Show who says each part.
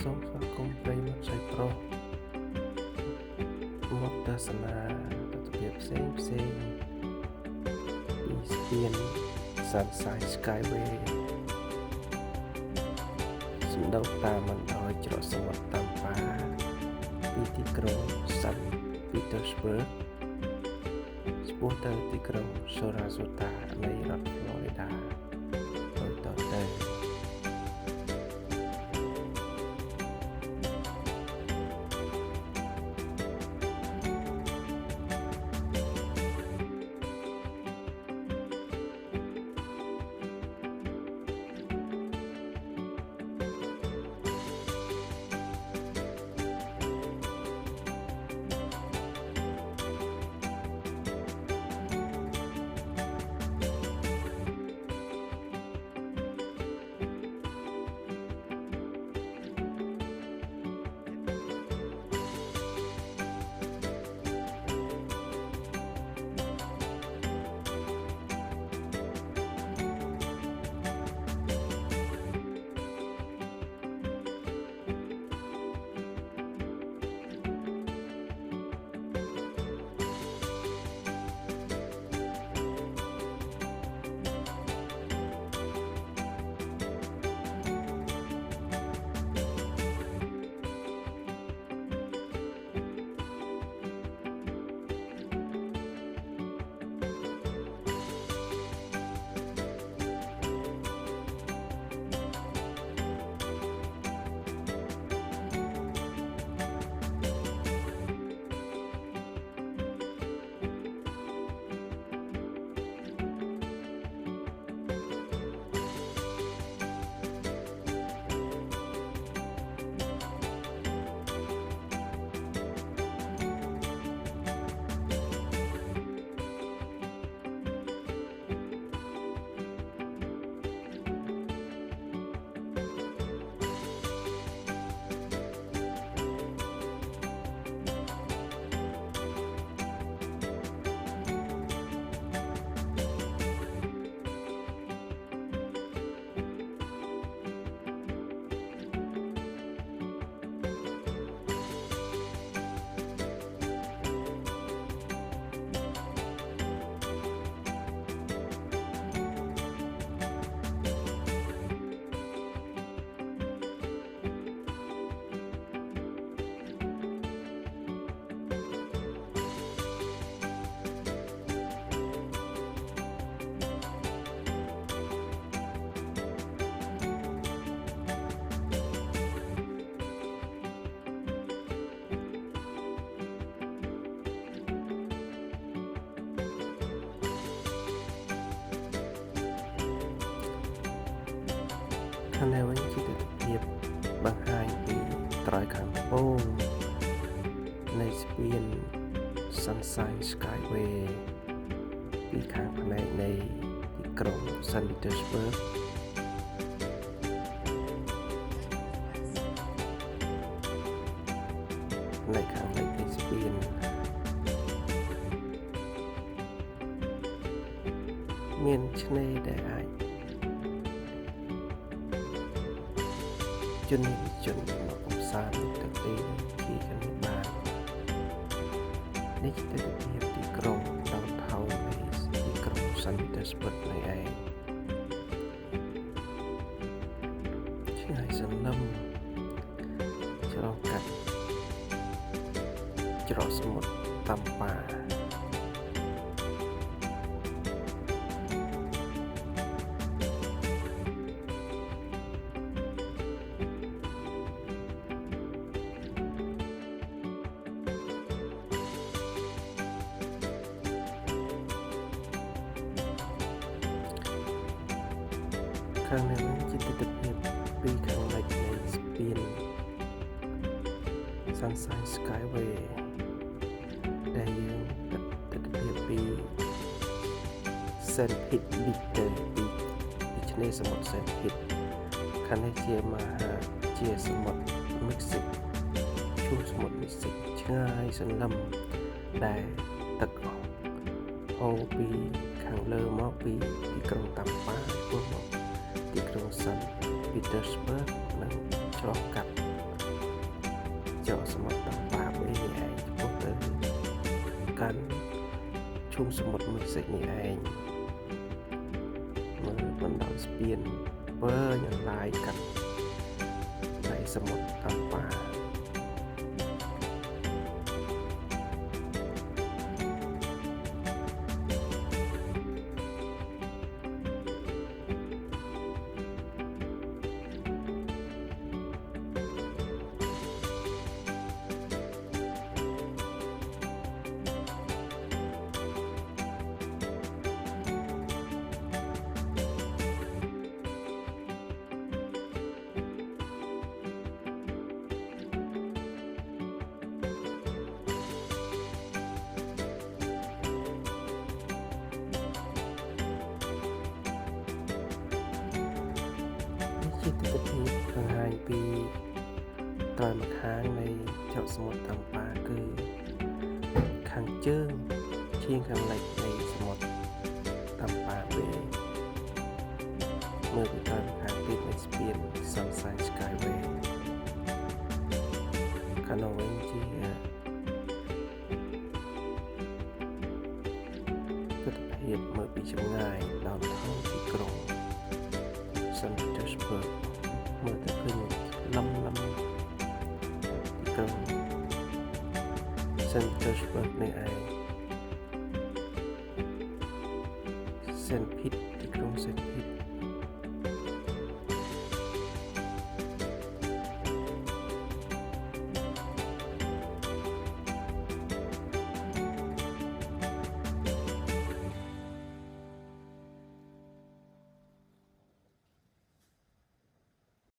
Speaker 1: សូមស្វាគមន៍ប្រិយមិត្តស្រីប្រុសមកទស្សនាទស្សនវិជ្ជាផ្សេងពីស្ពាន Sunshine Skyway សម្ដៅតាមបណ្ដោយច្រកសមុទ្រតាំប៉ាពីទីក្រុង St. Petersburg ឆ្ពោះទៅទីក្រុង Sarasota នៃរដ្ឋ Florida ដោយតទៅ ខាងនេះវិញជាទស្សនវិជ្ជាបង្ហាញពីត្រើយខាងត្បូងនៃស្ពាន Sunshine Skyway ពីខាងផ្នែកនៃទីក្រុង St. Petersburg នៅខាងលិចនៃស្ពានមានឆ្នេរដែលអាចជនមកកំសាន្តទឹកទីជាខាងនេះបាននេះជាទស្សនវិជ្ជាទីក្រុងដងថោនៃទីក្រុង St. Petersburg នេះឯងឆ្ងាយសន្លឹមឆ្លងកាត់ច្រកសមុទ្រតាំប៉ាខាងនេះជាទស្សនវិជ្ជាពីខាងលិចនៃស្ពាន Sunshine Skyway ដែលយើងទស្សនវិជ្ជាពី St. Petersburg ពីឆ្នេរសមុទ្រ St. Petersburg ខាងនេះជាសមុទ្រមិចស៊ិកឈូងសមុទ្រមិចស៊ិកឆ្ងាយសន្លឹមដែលទឹកហូរពីខាងលើមកពីទីក្រុងតាំប៉ាឆ្ពោះមកទីក្រុង St. Petersburg និងឆ្លងកាត់ មសមុទ្រមួយសិចនេះឯងមើលបណ្ដោយស្ពានវើយ៉ាងឡាយកាត់ដៃសមុទ្រតាមប៉ាជាទិដ្ឋភាពបង្ហាញពីត្រើយម្ខាងនៃច្រកសមុទ្រតាមប៉ាគឺខាងជើងឈៀងខាងលិចនៃសមុទ្រតាមប៉ាវេមើលពីត្រើយម្ខាងទៀតនៃស្ពាន Sunshine Skyway ខាងនោះវិញជាទិដ្ឋភាពមើលពីចម្ងាយដល់ថងទីក្រុងSt. Petersburg មើលទៅឃើញលំទីក្រុង St. Petersburg នេះឯង St. Pete